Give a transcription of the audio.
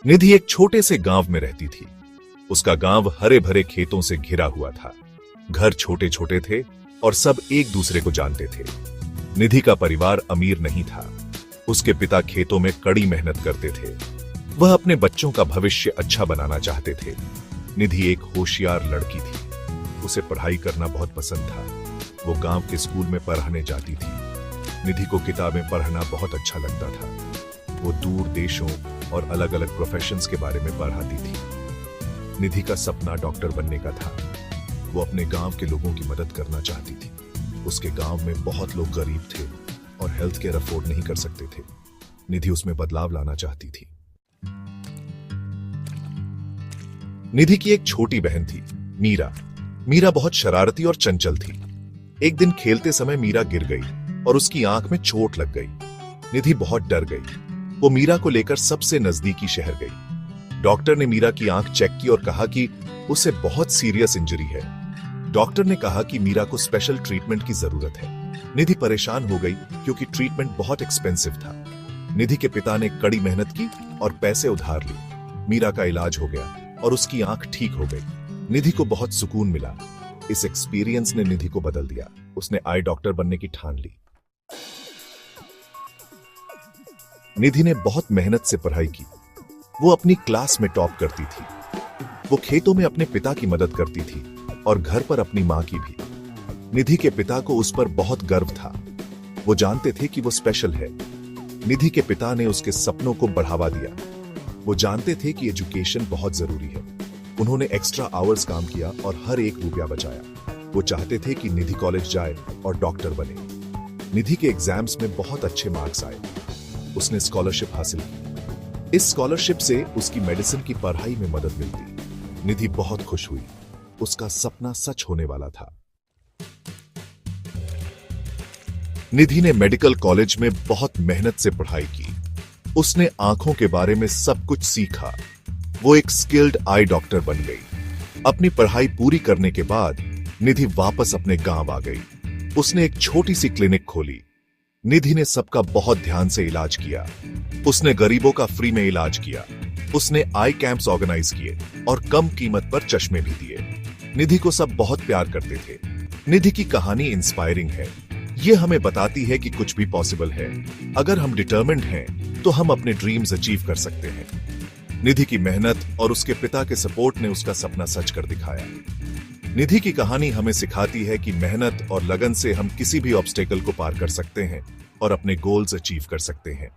निधि एक छोटे से गांव में रहती थी। उसका गांव हरे भरे खेतों से घिरा हुआ था। घर छोटे छोटे थे और सब एक दूसरे को जानते थे। निधि का परिवार अमीर नहीं था। उसके पिता खेतों में कड़ी मेहनत करते थे। वह अपने बच्चों का भविष्य अच्छा बनाना चाहते थे। निधि एक होशियार लड़की थी। उसे पढ़ाई करना बहुत पसंद था। वो गांव के स्कूल में पढ़ाने जाती थी। निधि को किताबें पढ़ना बहुत अच्छा लगता था। वो दूर देशों और अलग अलग प्रोफेशंस के बारे में पढ़ाती थी। निधि का सपना डॉक्टर बनने का था। वो अपने गांव के लोगों की मदद करना चाहती थी। उसके गांव में बहुत लोग गरीब थे और हेल्थ केयर अफोर्ड नहीं कर सकते थे। निधि उसमें बदलाव लाना चाहती थी। निधि की एक छोटी बहन थी, मीरा। मीरा बहुत शरारती और चंचल थी। एक दिन खेलते समय मीरा गिर गई और उसकी आंख में चोट लग गई। निधि बहुत डर गई। वो मीरा को लेकर सबसे नजदीकी शहर गई। डॉक्टर ने मीरा की आंख चेक की और कहा कि उसे बहुत सीरियस इंजरी है। डॉक्टर ने कहा कि मीरा को स्पेशल ट्रीटमेंट की जरूरत है। निधि परेशान हो गई क्योंकि ट्रीटमेंट बहुत एक्सपेंसिव था। निधि के पिता ने कड़ी मेहनत की और पैसे उधार लिए। मीरा का इलाज हो गया और उसकी आंख ठीक हो गई। निधि को बहुत सुकून मिला। इस एक्सपीरियंस ने निधि को बदल दिया। उसने आई डॉक्टर बनने की ठान ली। निधि ने बहुत मेहनत से पढ़ाई की। वो अपनी क्लास में टॉप करती थी। वो खेतों में अपने पिता की मदद करती थी और घर पर अपनी मां की भी। निधि के पिता को उस पर बहुत गर्व था। वो जानते थे कि वो स्पेशल है। निधि के पिता ने उसके सपनों को बढ़ावा दिया। वो जानते थे कि एजुकेशन बहुत जरूरी है। उन्होंने एक्स्ट्रा आवर्स काम किया और हर एक रुपया बचाया। वो चाहते थे कि निधि कॉलेज जाए और डॉक्टर बने। निधि के एग्जाम्स में बहुत अच्छे मार्क्स आए। उसने स्कॉलरशिप हासिल की। इस स्कॉलरशिप से उसकी मेडिसिन की पढ़ाई में मदद मिलती। निधि बहुत खुश हुई। उसका सपना सच होने वाला था। निधि ने मेडिकल कॉलेज में बहुत मेहनत से पढ़ाई की। उसने आंखों के बारे में सब कुछ सीखा। वो एक स्किल्ड आई डॉक्टर बन गई। अपनी पढ़ाई पूरी करने के बाद निधि वापस अपने गांव आ गई। उसने एक छोटी सी क्लिनिक खोली। निधि ने सबका बहुत ध्यान से इलाज किया। उसने गरीबों का फ्री में इलाज किया। उसने आई कैंप्स ऑर्गेनाइज किए और कम कीमत पर चश्मे भी दिए। निधि को सब बहुत प्यार करते थे। निधि की कहानी इंस्पायरिंग है। ये हमें बताती है कि कुछ भी पॉसिबल है। अगर हम डिटर्मिन्ड हैं, तो हम अपने ड्रीम्स अचीव कर सकते हैं। निधि की मेहनत और उसके पिता के सपोर्ट ने उसका सपना सच कर दिखाया। निधि की कहानी हमें सिखाती है कि मेहनत और लगन से हम किसी भी ऑब्स्टेकल को पार कर सकते हैं और अपने गोल्स अचीव कर सकते हैं।